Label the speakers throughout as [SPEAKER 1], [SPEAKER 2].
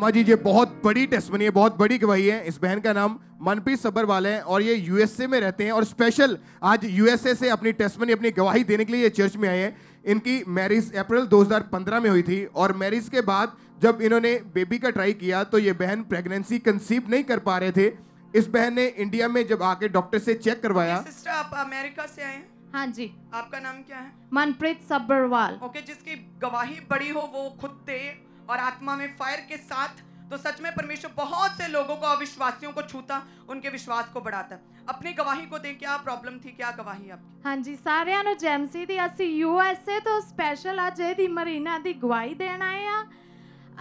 [SPEAKER 1] हाँ जी, ये बहुत बड़ी टेस्टमनी है, बहुत बड़ी गवाही है। इस बहन का नाम मनप्रीत सब्बरवाल है और ये यूएसए में रहते हैं और स्पेशल आज यूएसए से अपनी टेस्टमनी, अपनी गवाही देने के लिए ये चर्च में आए हैं। इनकी मैरिज अप्रैल 2015 में हुई थी और मैरिज के बाद जब इन्होंने बेबी का ट्राई किया तो ये बहन प्रेगनेंसी कंसीव नहीं कर पा रहे थे। इस बहन ने इंडिया में जब आके डॉक्टर से चेक करवाया।
[SPEAKER 2] सिस्टर आप अमेरिका से आए हैं?
[SPEAKER 3] हाँ जी।
[SPEAKER 2] आपका नाम क्या है?
[SPEAKER 3] मनप्रीत सब्बरवाल।
[SPEAKER 2] ओके, जिसकी गवाही बड़ी हो वो खुद दे और आत्मा में फायर के साथ, तो सच में परमेश्वर बहुत से लोगों को, अविश्वासियों को छूता, उनके विश्वास को बढ़ाता है। अपनी गवाही को दें, क्या प्रॉब्लम थी, क्या गवाही आपकी?
[SPEAKER 3] हाँ जी, सारिਆਂ ਨੂੰ ਜੈਮਸੀ ਦੀ ਅਸੀਂ यूएसए ਤੋਂ ਸਪੈਸ਼ਲ ਅੱਜ ਇਹਦੀ ਮਰੀਨਾ ਦੀ ਗਵਾਹੀ ਦੇਣ ਆਏ ਆ।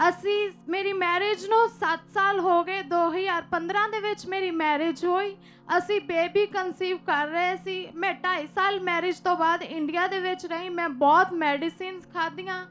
[SPEAKER 3] ਅਸੀਂ ਮੇਰੀ ਮੈਰਿਜ ਨੂੰ 7 ਸਾਲ ਹੋ ਗਏ। 2015 ਦੇ ਵਿੱਚ ਮੇਰੀ ਮੈਰਿਜ ਹੋਈ। ਅਸੀਂ ਬੇਬੀ ਕਨਸੀਵ ਕਰ ਰਹੇ ਸੀ। ਮੈਂ 2.5 ਸਾਲ ਮੈਰਿਜ ਤੋਂ ਬਾਅਦ ਇੰਡੀਆ ਦੇ ਵਿੱਚ ਰਹੀ। ਮੈਂ ਬਹੁਤ ਮੈਡੀਸਿਨਸ ਖਾਧੀਆਂ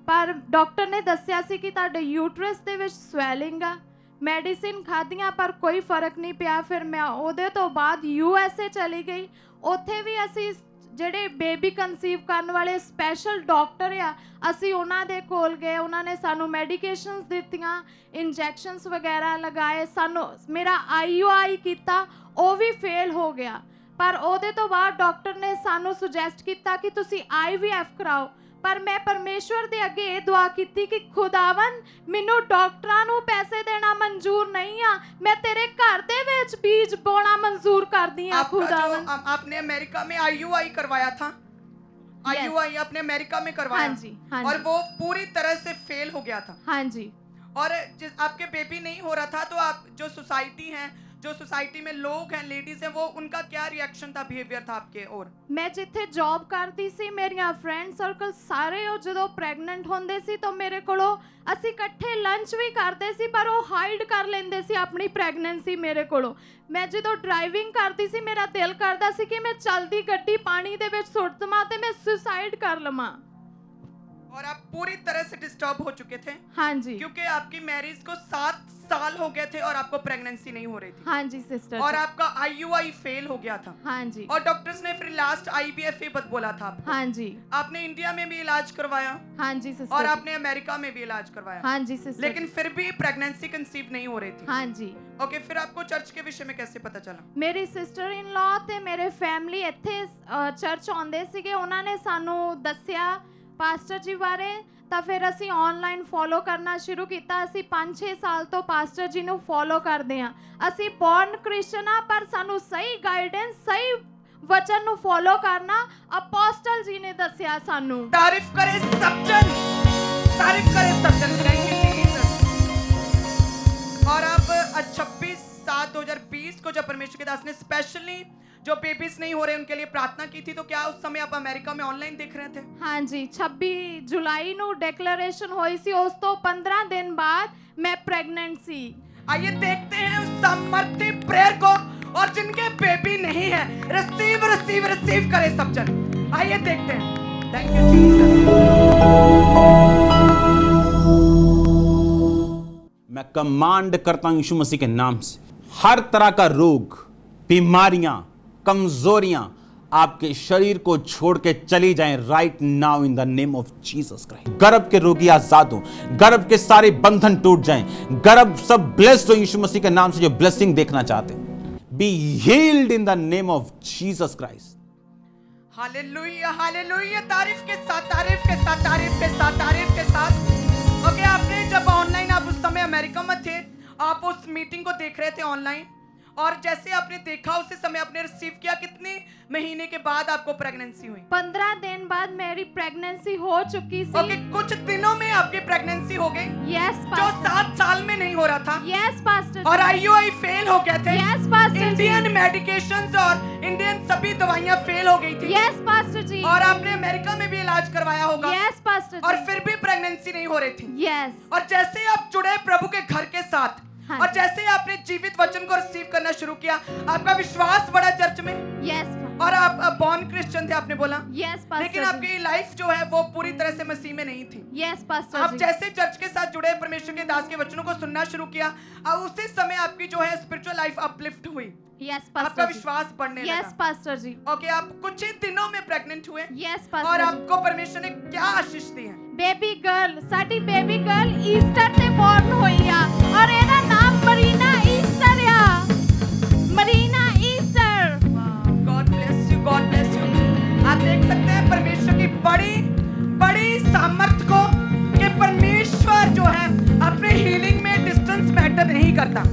[SPEAKER 3] ਪਰ ਡਾਕਟਰ ਨੇ ਦੱਸਿਆ ਸੀ ਕਿ ਤੁਹਾਡੇ ਯੂਟਰਸ ਦੇ ਵਿੱਚ ਸਵੈਲਿੰਗ ਆ। ਮੈਡੀਸਿਨ ਖਾਧੀਆਂ ਪਰ ਕੋਈ ਫਰਕ ਨਹੀਂ ਪਿਆ। ਫਿਰ ਮੈਂ ਉਹਦੇ ਤੋਂ ਬਾਅਦ यूएसए ਚਲੀ ਗਈ। ਉੱਥੇ ਵੀ ਅਸੀਂ ਜਿਹੜੇ ਬੇਬੀ ਕਨਸੀਵ ਕਰਨ ਵਾਲੇ ਸਪੈਸ਼ਲ ਡਾਕਟਰ ਆ, ਅਸੀਂ ਉਹਨਾਂ ਦੇ ਕੋਲ ਗਏ। ਉਹਨਾਂ ਨੇ ਸਾਨੂੰ ਮੈਡੀਕੇਸ਼ਨਸ ਦਿੱਤੀਆਂ, ਇੰਜੈਕਸ਼ਨਸ ਵਗੈਰਾ ਲਗਾਏ। ਸਾਨੂੰ ਮੇਰਾ IUI ਕੀਤਾ, ਉਹ ਵੀ ਫੇਲ ਹੋ ਗਿਆ। ਪਰ ਉਹਦੇ ਤੋਂ ਬਾਅਦ ਡਾਕਟਰ ਨੇ ਸਾਨੂੰ ਸੁਜੈਸਟ ਕੀਤਾ ਕਿ ਤੁਸੀਂ IVF ਕਰਾਓ। पर मैं परमेश्वर दे अगे ये दुआ की कि खुदावन मैनू डॉक्टरां नू पैसे देना मंजूर नहीं आ, मैं तेरे घर दे विच बीज बोना मंजूर करदी हां। खुदावन
[SPEAKER 2] आपने अमेरिका में IUI करवाया था? IUI आपने अमेरिका में करवाया?
[SPEAKER 3] हाँ जी, हाँ
[SPEAKER 2] और
[SPEAKER 3] जी।
[SPEAKER 2] वो पूरी तरह से फेल हो गया था?
[SPEAKER 3] हाँ जी।
[SPEAKER 2] और आपके बेबी नहीं हो रहा था तो आप जो सोसाइटी है, जो सोसाइटी में लोग हैं, लेडीज हैं, वो उनका क्या रिएक्शन था, बिहेवियर था आपके? और
[SPEAKER 3] मैं जिथे जॉब करती सी, मेरिया फ्रेंड सर्कल सारे ਉਹ ਜਦੋਂ ਪ੍ਰੈਗਨੈਂਟ ਹੁੰਦੇ ਸੀ ਤਾਂ ਮੇਰੇ ਕੋਲੋਂ ਅਸੀਂ ਇਕੱਠੇ ਲੰਚ ਵੀ ਕਰਦੇ ਸੀ ਪਰ ਉਹ ਹਾਈਡ ਕਰ ਲੈਂਦੇ ਸੀ ਆਪਣੀ ਪ੍ਰੈਗਨੈਂਸੀ ਮੇਰੇ ਕੋਲੋਂ। ਮੈਂ ਜਦੋਂ ਡਰਾਈਵਿੰਗ ਕਰਦੀ ਸੀ ਮੇਰਾ ਦਿਲ ਕਰਦਾ ਸੀ ਕਿ ਮੈਂ ਚਲਦੀ ਗੱਡੀ ਪਾਣੀ ਦੇ ਵਿੱਚ ਸੁੱਟ ਦਵਾਂ ਤੇ ਮੈਂ ਸੁਸਾइड कर लवां।
[SPEAKER 2] और आप पूरी तरह से डिस्टर्ब हो चुके थे?
[SPEAKER 3] हाँ जी।
[SPEAKER 2] क्योंकि आपकी मैरिज को 7 साल हो गए थे और आपको प्रेगनेंसी नहीं हो रही थी।
[SPEAKER 3] हाँ जी सिस्टर।
[SPEAKER 2] और आपका IUI फेल हो गया था।
[SPEAKER 3] हाँ जी।
[SPEAKER 2] और डॉक्टर्स ने फिर लास्ट IVF बोला था आपको।
[SPEAKER 3] हाँ जी।
[SPEAKER 2] आपने इंडिया में भी इलाज करवाया?
[SPEAKER 3] हाँ जी सिस्टर।
[SPEAKER 2] और आपने अमेरिका में भी इलाज करवाया?
[SPEAKER 3] हाँ जी सिस्टर।
[SPEAKER 2] लेकिन फिर भी प्रेगनेंसी कंसीव नहीं हो रही थी?
[SPEAKER 3] हाँ जी।
[SPEAKER 2] ओके, फिर आपको चर्च के विषय में कैसे पता चला?
[SPEAKER 3] मेरी सिस्टर इन लॉ ते मेरे फैमिली इत्थे चर्च आउंदे सीगे, उन्हां ने सानू दस्सिया पास्टर जी बारे। ਤਾਂ ਫਿਰ ਅਸੀਂ ਆਨਲਾਈਨ ਫੋਲੋ ਕਰਨਾ ਸ਼ੁਰੂ ਕੀਤਾ। ਅਸੀਂ 5-6 ਸਾਲ ਤੋਂ ਪਾਸਟਰ ਜੀ ਨੂੰ ਫੋਲੋ ਕਰਦੇ ਹਾਂ। ਅਸੀਂ ਬੌਰਨ ਕ੍ਰਿਸਚਨ ਆ ਪਰ ਸਾਨੂੰ ਸਹੀ ਗਾਈਡੈਂਸ, ਸਹੀ ਵਚਨ ਨੂੰ ਫੋਲੋ ਕਰਨਾ ਅਪੋਸਟਲ ਜੀ ਨੇ ਦੱਸਿਆ ਸਾਨੂੰ।
[SPEAKER 2] ਤਾਰੀਫ ਕਰੇ ਸਭ ਜਨ, ਤਾਰੀਫ ਕਰੇ ਸਭ ਜਨ। Thank you Jesus. और अब 26/7/2020 को जब परमेश्वर के दास ने स्पेशली जो बेबीज नहीं हो रहे उनके लिए प्रार्थना की थी, तो क्या उस समय आप अमेरिका में ऑनलाइन देख रहे थे?
[SPEAKER 3] हाँ जी, 26 जुलाई ਨੂੰ डिक्लेरेशन हुई सी, उस तो 15 दिन बाद मैं प्रेग्नेंट सी।
[SPEAKER 2] आइए देखते हैं उस सामर्थ्य प्रेयर को, और जिनके बेबी नहीं है रिसीव रिसीव रिसीव करे सब जन। आइए देखते हैं। Thank you Jesus.
[SPEAKER 4] मैं कमांड करता हूं यीशु मसीह के नाम से, हर तरह का रोग, बीमारियां, कमजोरियां आपके शरीर को छोड़ के चली जाएं right now in the name of Jesus Christ. गर्भ के रोगी आजाद हो, गर्भ के सारे बंधन टूट जाएं, गर्भ सब ब्लेस्ड हो यीशु मसीह के नाम से। जो ब्लेसिंग देखना चाहते हैं, be healed in the name of Jesus Christ.
[SPEAKER 2] Hallelujah, hallelujah. तारीफ के साथ, तारीफ के साथ, तारीफ के साथ, तारीफ के साथ। ओके, आपने जब ऑनलाइन, आप उस समय अमेरिका में थे, आप उस मीटिंग को देख रहे थे ऑनलाइन, और जैसे आपने देखा उसी समय आपने रिसीव किया, कितने महीने के बाद आपको प्रेगनेंसी हुई?
[SPEAKER 3] 15 दिन बाद मेरी प्रेगनेंसी हो चुकी सी।
[SPEAKER 2] ओके, कुछ दिनों में आपकी प्रेगनेंसी हो गई?
[SPEAKER 3] यस
[SPEAKER 2] जो
[SPEAKER 3] पास्टर।
[SPEAKER 2] 7 साल में नहीं हो रहा था?
[SPEAKER 3] Yes pastor.
[SPEAKER 2] और IUI फेल हो गए थे?
[SPEAKER 3] Yes pastor.
[SPEAKER 2] इंडियन मेडिकेशंस और इंडियन सभी दवाइयां फेल हो गई थी?
[SPEAKER 3] यस पास्टर जी।
[SPEAKER 2] और आपने अमेरिका में भी इलाज करवाया होगा?
[SPEAKER 3] यस पास्टर जी।
[SPEAKER 2] और फिर भी प्रेगनेंसी नहीं हो रही थी?
[SPEAKER 3] यस।
[SPEAKER 2] और जैसे आप जुड़े प्रभु के घर के साथ,
[SPEAKER 3] हाँ।
[SPEAKER 2] और जैसे आपने जीवित वचन को रिसीव करना शुरू किया, आपका विश्वास बढ़ा चर्च में?
[SPEAKER 3] यस।
[SPEAKER 2] और आप बॉर्न क्रिश्चियन थे आपने बोला?
[SPEAKER 3] Yes pastor.
[SPEAKER 2] लेकिन आपकी लाइफ जो है वो पूरी तरह से मसीह में नहीं थी।
[SPEAKER 3] यस पास्टर
[SPEAKER 2] आप
[SPEAKER 3] जी।
[SPEAKER 2] जैसे चर्च के साथ जुड़े, परमेश्वर के दास के वचनों को सुनना शुरू किया, और उसी समय आपकी जो है स्पिरिचुअल लाइफ अपलिफ्ट हुई।
[SPEAKER 3] यस
[SPEAKER 2] आपका
[SPEAKER 3] पास्टर जी।
[SPEAKER 2] विश्वास बढ़ने लगा।
[SPEAKER 3] यस पास्टर जी।
[SPEAKER 2] ओके, आप कुछ ही दिनों में प्रेग्नेंट हुए।
[SPEAKER 3] यस
[SPEAKER 2] और
[SPEAKER 3] पास्टर जी।
[SPEAKER 2] आपको परमेश्वर ने क्या आशीष दी है?
[SPEAKER 3] ਬੇਬੀ ਗਰਲ, ਸਾਡੀ ਬੇਬੀ ਗਰਲ ਈਸਟਰ ਤੇ ਬੋਰਨ ਹੋਈ ਆ ਔਰ ਇਹਦਾ ਨਾਮ ਮਰੀਨਾ ਈਸਟਰ ਆ। Marina Easter.
[SPEAKER 2] God bless you, God bless you. आप देख सकते हैं परमेश्वर की बड़ी बड़ी सामर्थ को कि परमेश्वर जो है अपने हीलिंग में डिस्टेंस मैटर नहीं करता।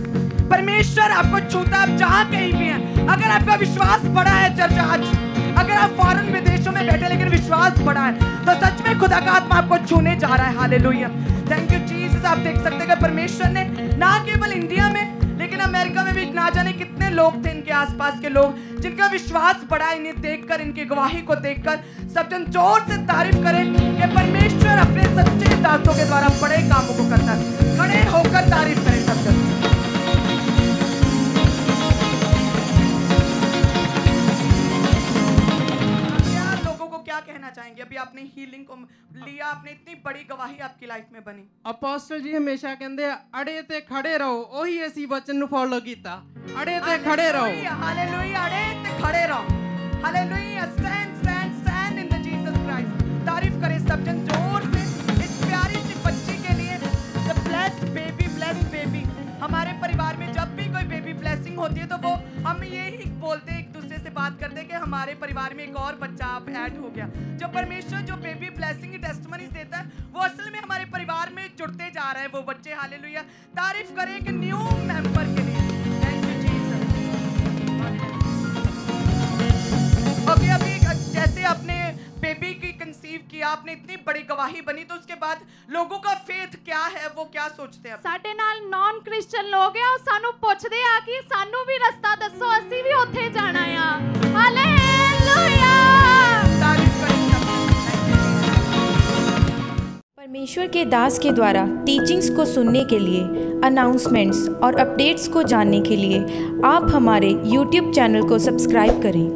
[SPEAKER 2] परमेश्वर आपको छूता, आप जहाँ कहीं भी हैं। अगर आपका विश्वास बड़ा है चर्च आज, अगर आप फॉरेन विदेशों में बैठे लेकिन विश्वास बड़ा है तो सच में खुदा का आत्मा आपको छूने जा रहा है। Hallelujah, thank you Jesus. आप देख सकते हैं कि परमेश्वर ने ना केवल इंडिया में लेकिन अमेरिका में भी ना जाने कितने लोग थे इनके आसपास के लोग जिनका विश्वास बढ़ा। इन्हें देखकर, इनकी गवाही को देखकर सब जन जोर से तारीफ करें कि परमेश्वर अपने सच्चे दासों के द्वारा बड़े कामों को करता है। खड़े होकर तारीफ करें सब जन। क्या कहना चाहेंगे? अभी आपने हीलिंग को लिया, आपने इतनी बड़ी गवाही आपकी लाइफ में बनी।
[SPEAKER 5] ਅਪੋਸਟਲ ਜੀ ਹਮੇਸ਼ਾ ਕਹਿੰਦੇ ਆ ਅੜੇ ਤੇ ਖੜੇ ਰਹੋ, ਉਹੀ ਅਸੀਂ ਵਚਨ ਨੂੰ ਫੋਲੋ ਕੀਤਾ। ਅੜੇ ਤੇ ਖੜੇ ਰਹੋ।
[SPEAKER 2] हालेलुया, अड़े ते खड़े रहो। Hallelujah, stand stand stand in the Jesus Christ. तारीफ करें सब जन जोर से इस प्यारी सी बच्ची के लिए। The blessed baby. हमारे परिवार में जब भी कोई बेबी ब्लेसिंग होती है तो वो हम यही बोलते हैं, एक दूसरे से बात करते हैं कि हमारे परिवार में एक और बच्चा आप ऐड हो गया। जो परमेश्वर जो बेबी ब्लेसिंग की टेस्टिमनीज देता है वो असल में हमारे परिवार में जुड़ते जा रहे हैं वो बच्चे। हालेलुया, तारीफ करें एक न्यू मेंबर के लिए। Thank you Jesus. ओके, अभी जैसे आपने बेबी की कंसीव किया, आपने इतनी बड़ी गवाही बनी तो उसके बाद लोगों का फेथ क्या है, वो क्या सोचते हैं?
[SPEAKER 3] ਸਾਡੇ ਨਾਲ ਨੌਨ ਕ੍ਰਿਸਚੀਅਨ ਲੋਕ ਆ, ਉਹ ਸਾਨੂੰ ਪੁੱਛਦੇ ਆ ਕਿ ਸਾਨੂੰ ਵੀ ਰਸਤਾ ਦੱਸੋ, ਅਸੀਂ ਵੀ ਉੱਥੇ ਜਾਣਾ ਆ। ਹਾਲੇਲੂਇਆ।
[SPEAKER 6] परमेश्वर के दास के द्वारा टीचिंग्स को सुनने के लिए, अनाउंसमेंट्स और अपडेट्स को जानने के लिए आप हमारे YouTube चैनल को सब्सक्राइब करें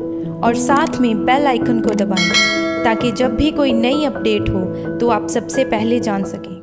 [SPEAKER 6] और साथ में बेल आइकन को दबाएं ताकि जब भी कोई नई अपडेट हो तो आप सबसे पहले जान सकें।